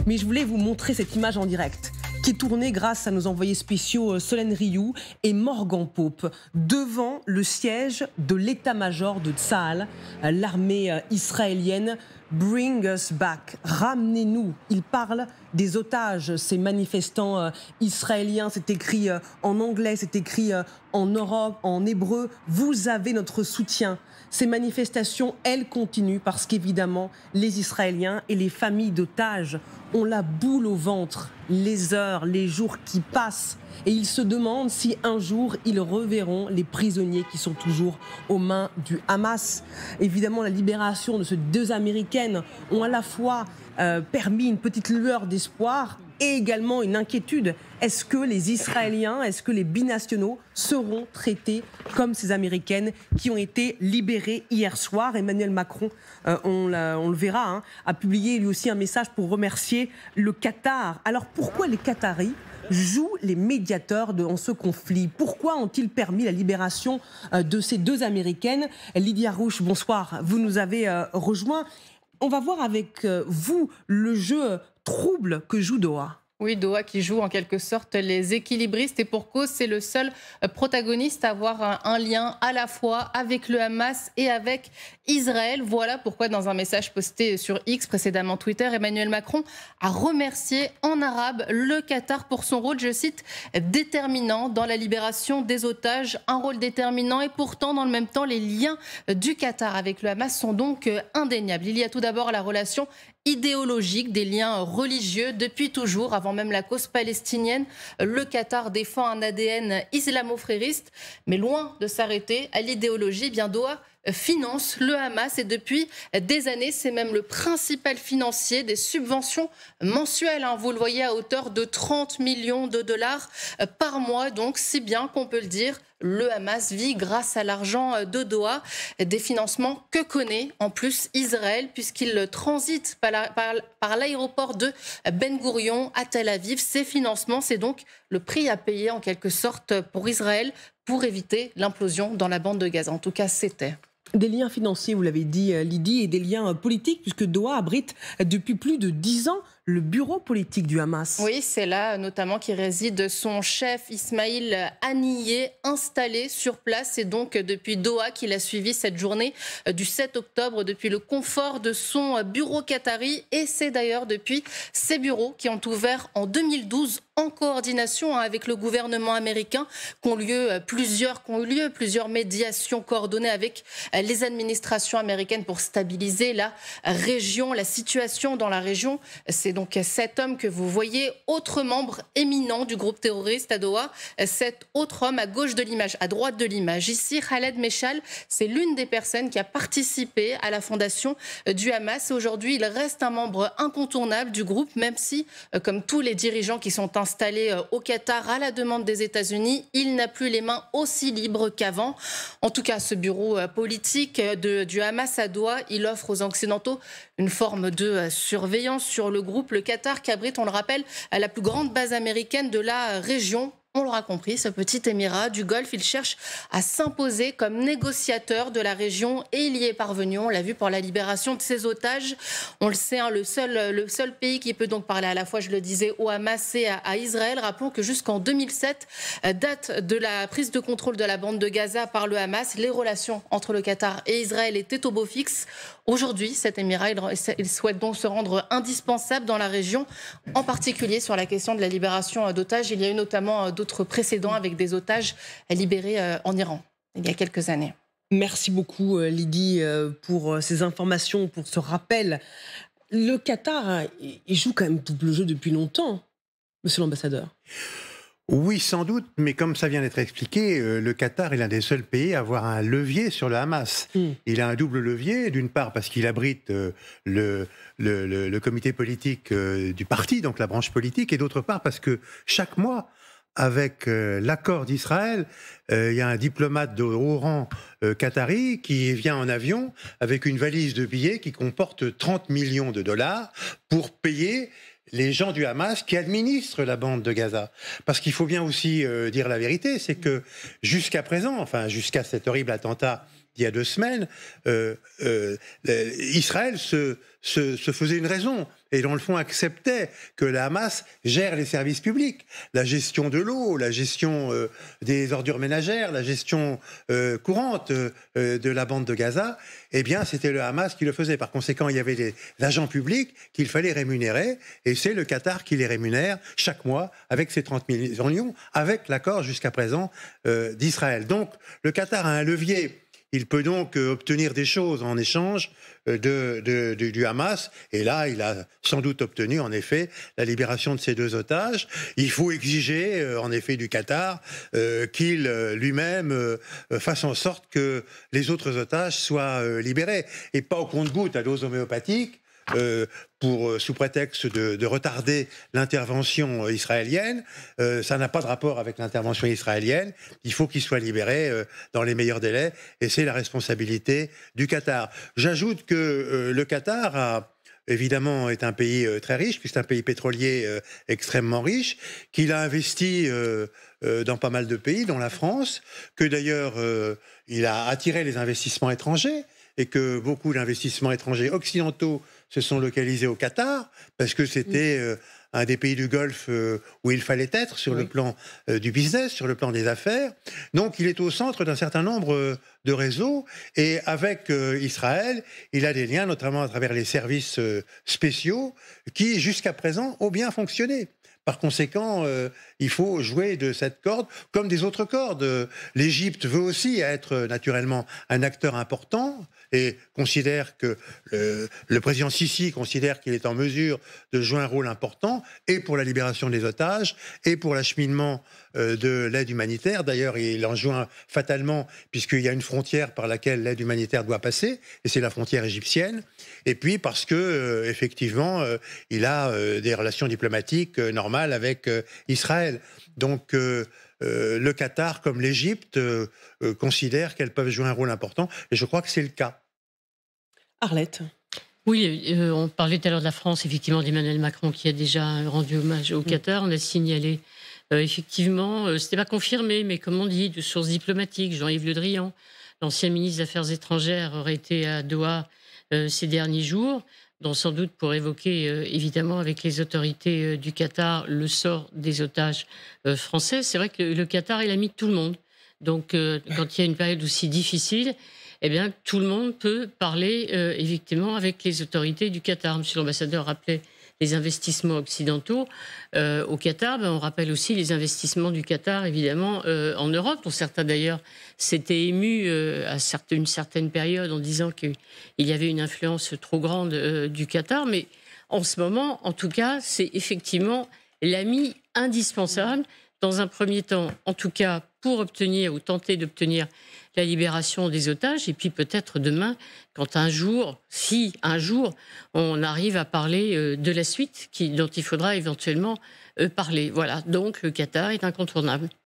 Mais je voulais vous montrer cette image en direct qui est tournée grâce à nos envoyés spéciaux Solène Rioux et Morgan Pope devant le siège de l'état-major de Tsahal, l'armée israélienne. Bring us back, ramenez-nous. Ils parlent des otages, ces manifestants israéliens. C'est écrit en anglais, c'est écrit en Europe, en hébreu. Vous avez notre soutien. Ces manifestations, elles continuent parce qu'évidemment, les Israéliens et les familles d'otages ont la boule au ventre, les heures, les jours qui passent. Et ils se demandent si un jour, ils reverront les prisonniers qui sont toujours aux mains du Hamas. Évidemment, la libération de ces deux Américaines ont à la fois permis une petite lueur d'espoir et également une inquiétude. Est-ce que les Israéliens, est-ce que les binationaux seront traités comme ces Américaines qui ont été libérées hier soir? Emmanuel Macron, on le verra, a publié lui aussi un message pour remercier le Qatar. Alors pourquoi les Qataris jouent les médiateurs dans ce conflit? Pourquoi ont-ils permis la libération de ces deux Américaines? Lydie Harouche, bonsoir, vous nous avez rejoint. On va voir avec vous le jeu trouble que joue Doha. Oui, Doha qui joue en quelque sorte les équilibristes et pour cause, c'est le seul protagoniste à avoir un lien à la fois avec le Hamas et avec Israël. Voilà pourquoi dans un message posté sur X, précédemment Twitter, Emmanuel Macron a remercié en arabe le Qatar pour son rôle, je cite, déterminant dans la libération des otages, un rôle déterminant et pourtant dans le même temps les liens du Qatar avec le Hamas sont donc indéniables. Il y a tout d'abord la relation idéologique, des liens religieux depuis toujours, avant même la cause palestinienne. Le Qatar défend un ADN islamo-frériste, mais loin de s'arrêter à l'idéologie, bien Doha finance le Hamas et depuis des années, c'est même le principal financier des subventions mensuelles. Vous le voyez à hauteur de 30 millions de dollars par mois, donc si bien qu'on peut le dire, le Hamas vit grâce à l'argent de Doha, des financements que connaît en plus Israël puisqu'il transite par l'aéroport de Ben Gourion à Tel Aviv. Ces financements, c'est donc le prix à payer en quelque sorte pour Israël pour éviter l'implosion dans la bande de Gaza. En tout cas, c'était. Des liens financiers, vous l'avez dit Lydie, et des liens politiques, puisque Doha abrite depuis plus de 10 ans le bureau politique du Hamas. Oui, c'est là notamment qui réside son chef Ismaïl Haniyeh, installé sur place. C'est donc depuis Doha qu'il a suivi cette journée du 7 octobre, depuis le confort de son bureau qatari. Et c'est d'ailleurs depuis ces bureaux qui ont ouvert en 2012 en coordination avec le gouvernement américain qu'ont eu lieu plusieurs médiations coordonnées avec les administrations américaines pour stabiliser la région, la situation dans la région. C'est donc cet homme que vous voyez, autre membre éminent du groupe terroriste à Doha, cet autre homme à gauche de l'image, à droite de l'image. Ici, Khaled Meshal, c'est l'une des personnes qui a participé à la fondation du Hamas. Aujourd'hui, il reste un membre incontournable du groupe, même si, comme tous les dirigeants qui sont installés au Qatar à la demande des États-Unis, il n'a plus les mains aussi libres qu'avant. En tout cas, ce bureau politique du Hamas à Doha, il offre aux Occidentaux une forme de surveillance sur le groupe. Le Qatar qui abrite, on le rappelle, la plus grande base américaine de la région. On l'aura compris, ce petit émirat du Golfe, il cherche à s'imposer comme négociateur de la région et il y est parvenu, on l'a vu, pour la libération de ses otages. On le sait, le seul pays qui peut donc parler à la fois, je le disais, au Hamas et à Israël. Rappelons que jusqu'en 2007, date de la prise de contrôle de la bande de Gaza par le Hamas, les relations entre le Qatar et Israël étaient au beau fixe. Aujourd'hui, cet émirat, il souhaite donc se rendre indispensable dans la région, en particulier sur la question de la libération d'otages. Il y a eu notamment d'autres précédents avec des otages libérés en Iran il y a quelques années. Merci beaucoup Lydie pour ces informations, pour ce rappel. Le Qatar, il joue quand même double jeu depuis longtemps, monsieur l'ambassadeur. Oui, sans doute, mais comme ça vient d'être expliqué, le Qatar est l'un des seuls pays à avoir un levier sur le Hamas. Il a un double levier, d'une part parce qu'il abrite le comité politique du parti, donc la branche politique, et d'autre part parce que chaque mois, avec l'accord d'Israël, il y a un diplomate de haut rang qatari qui vient en avion avec une valise de billets qui comporte 30 millions de dollars pour payer les gens du Hamas qui administrent la bande de Gaza. Parce qu'il faut bien aussi dire la vérité, c'est que jusqu'à présent, enfin jusqu'à cet horrible attentat d'il y a 2 semaines, Israël se faisait une raison. et dans le fond acceptait que le Hamas gère les services publics, la gestion de l'eau, la gestion des ordures ménagères, la gestion courante de la bande de Gaza. Eh bien, c'était le Hamas qui le faisait. Par conséquent, il y avait des agents publics qu'il fallait rémunérer, et c'est le Qatar qui les rémunère chaque mois avec ses 30 millions, avec l'accord jusqu'à présent d'Israël. Donc, le Qatar a un levier. Il peut donc obtenir des choses en échange du Hamas. Et là, il a sans doute obtenu, en effet, la libération de ces 2 otages. Il faut exiger, en effet, du Qatar qu'il lui-même fasse en sorte que les autres otages soient libérés. Et pas au compte-gouttes à dose homéopathique, sous prétexte de retarder l'intervention israélienne. Ça n'a pas de rapport avec l'intervention israélienne. Il faut qu'il soit libéré dans les meilleurs délais, et c'est la responsabilité du Qatar. J'ajoute que le Qatar évidemment est un pays très riche, puisque c'est un pays pétrolier extrêmement riche, qu'il a investi dans pas mal de pays, dont la France, que d'ailleurs il a attiré les investissements étrangers, et que beaucoup d'investissements étrangers occidentaux se sont localisés au Qatar, parce que c'était un des pays du Golfe où il fallait être sur le plan du business, sur le plan des affaires. Donc il est au centre d'un certain nombre de réseaux, et avec Israël, il a des liens, notamment à travers les services spéciaux, qui jusqu'à présent ont bien fonctionné. Par conséquent, il faut jouer de cette corde comme des autres cordes. L'Égypte veut aussi être naturellement un acteur important, et considère que le président Sisi considère qu'il est en mesure de jouer un rôle important, et pour la libération des otages, et pour l'acheminement de l'aide humanitaire. D'ailleurs, il en joue fatalement, puisqu'il y a une frontière par laquelle l'aide humanitaire doit passer, et c'est la frontière égyptienne. Et puis parce que, effectivement, il a des relations diplomatiques normales avec Israël. Donc, le Qatar, comme l'Égypte, considèrent qu'elles peuvent jouer un rôle important, et je crois que c'est le cas. Arlette. Oui, on parlait tout à l'heure de la France, effectivement, d'Emmanuel Macron, qui a déjà rendu hommage au Qatar. On a signalé, effectivement, ce n'était pas confirmé, mais comme on dit, de sources diplomatiques, Jean-Yves Le Drian, l'ancien ministre des Affaires étrangères, aurait été à Doha ces derniers jours, donc sans doute pour évoquer, évidemment, avec les autorités du Qatar, le sort des otages français. C'est vrai que le Qatar est l'ami de tout le monde. Donc, quand il y a une période aussi difficile, eh bien, tout le monde peut parler, effectivement, avec les autorités du Qatar. Monsieur l'ambassadeur rappelait les investissements occidentaux au Qatar. Ben, on rappelle aussi les investissements du Qatar, évidemment, en Europe, dont certains, d'ailleurs, s'étaient émus à une certaine période en disant qu'il y avait une influence trop grande du Qatar. Mais en ce moment, en tout cas, c'est effectivement l'ami indispensable, dans un premier temps, en tout cas, pour obtenir ou tenter d'obtenir la libération des otages, et puis peut-être demain, quand un jour, si un jour, on arrive à parler de la suite dont il faudra éventuellement parler. Voilà, donc le Qatar est incontournable.